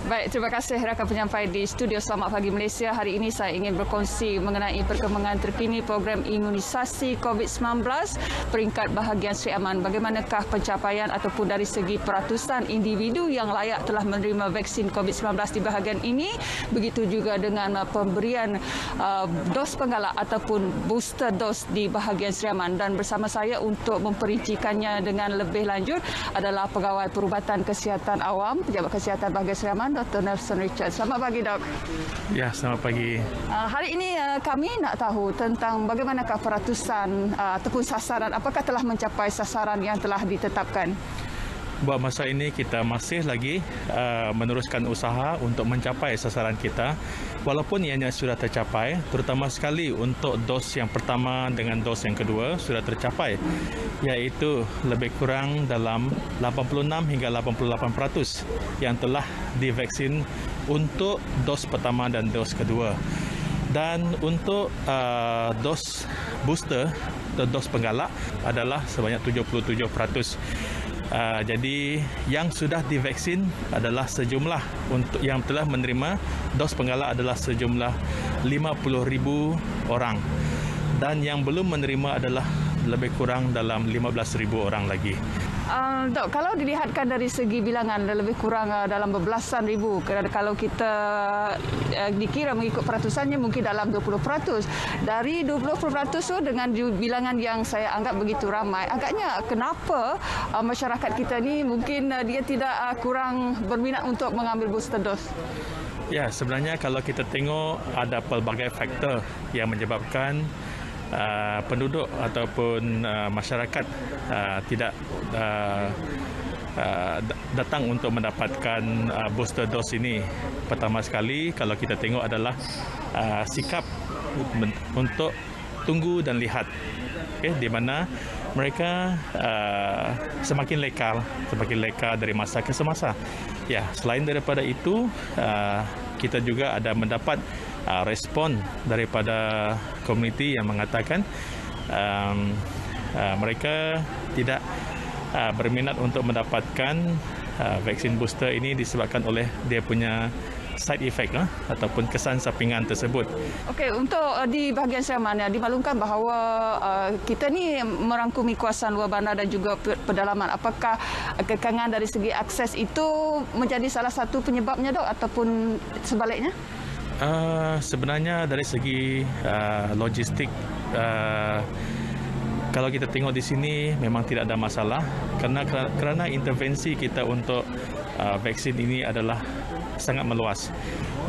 Baik, terima kasih rakan penyampai di Studio Selamat Pagi Malaysia. Hari ini saya ingin berkongsi mengenai perkembangan terkini program imunisasi COVID-19 peringkat bahagian Sri Aman. Bagaimanakah pencapaian ataupun dari segi peratusan individu yang layak telah menerima vaksin COVID-19 di bahagian ini. Begitu juga dengan pemberian dos penggalak ataupun booster dos di bahagian Sri Aman. Dan bersama saya untuk memperincikannya dengan lebih lanjut adalah Pegawai Perubatan Kesihatan Awam, Pejabat Kesihatan bahagian Sri Aman, Dr. Nelson Richard. Selamat pagi, Dok. Ya, selamat pagi. Hari ini kami nak tahu tentang bagaimanakah peratusan ataupun sasaran, apakah telah mencapai sasaran yang telah ditetapkan? Buat masa ini kita masih lagi meneruskan usaha untuk mencapai sasaran kita. Walaupun ianya sudah tercapai, terutama sekali untuk dos yang pertama dengan dos yang kedua sudah tercapai, iaitu lebih kurang dalam 86 hingga 88% yang telah divaksin untuk dos pertama dan dos kedua. Dan untuk dos booster atau dos penggalak adalah sebanyak 77%. Jadi yang sudah divaksin adalah sejumlah, untuk yang telah menerima dos penggalak adalah sejumlah 50,000 orang, dan yang belum menerima adalah lebih kurang dalam 15,000 orang lagi. Dok, kalau dilihatkan dari segi bilangan lebih kurang dalam berbelasan ribu, kalau kita dikira mengikut peratusannya mungkin dalam 20%. Dari 20% tu dengan bilangan yang saya anggap begitu ramai, agaknya kenapa masyarakat kita ni mungkin dia tidak kurang berminat untuk mengambil booster dose? Ya, sebenarnya kalau kita tengok ada pelbagai faktor yang menyebabkan penduduk ataupun masyarakat tidak datang untuk mendapatkan booster dose ini. Pertama sekali, kalau kita tengok adalah sikap untuk tunggu dan lihat, di mana mereka semakin leka dari masa ke semasa. Ya, selain daripada itu, kita juga ada mendapat respon daripada komuniti yang mengatakan mereka tidak berminat untuk mendapatkan vaksin booster ini disebabkan oleh dia punya side effect ataupun kesan sampingan tersebut. Okey, untuk di bahagian Sri Aman dimaklumkan bahawa kita ni merangkumi kawasan luar bandar dan juga pedalaman. Apakah kekangan dari segi akses itu menjadi salah satu penyebabnya, Dok, ataupun sebaliknya? Sebenarnya dari segi logistik, kalau kita tengok di sini memang tidak ada masalah, kerana intervensi kita untuk vaksin ini adalah sangat meluas.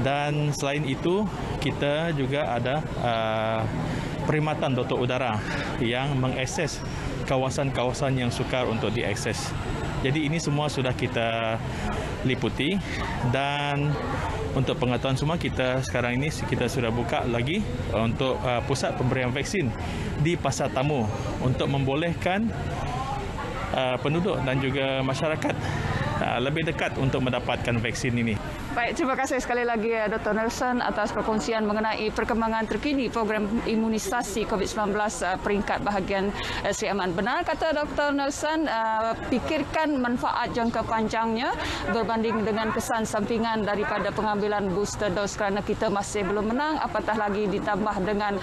Dan selain itu, kita juga ada perkhidmatan doktor udara yang mengakses kawasan-kawasan yang sukar untuk diakses. Jadi ini semua sudah kita liputi, dan untuk pengetahuan semua, kita sekarang ini kita sudah buka lagi untuk pusat pemberian vaksin di Pasar Tamu untuk membolehkan penduduk dan juga masyarakat lebih dekat untuk mendapatkan vaksin ini. Baik, terima kasih sekali lagi Dr. Nelson atas perkongsian mengenai perkembangan terkini program imunisasi COVID-19 peringkat bahagian Sri Aman. Benar kata Dr. Nelson, fikirkan manfaat jangka panjangnya berbanding dengan kesan sampingan daripada pengambilan booster dose, kerana kita masih belum menang, apatah lagi ditambah dengan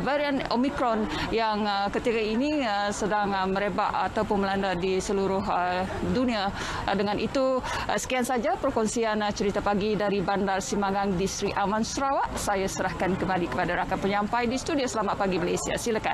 varian Omicron yang ketika ini sedang merebak ataupun melanda di seluruh dunia. Dengan itu, sekian saja perkongsian cerita pagi dari Bandar Simangang di Sri Aman, Sarawak. Saya serahkan kembali kepada rakan penyampai di Studio Selamat Pagi Malaysia. Silakan.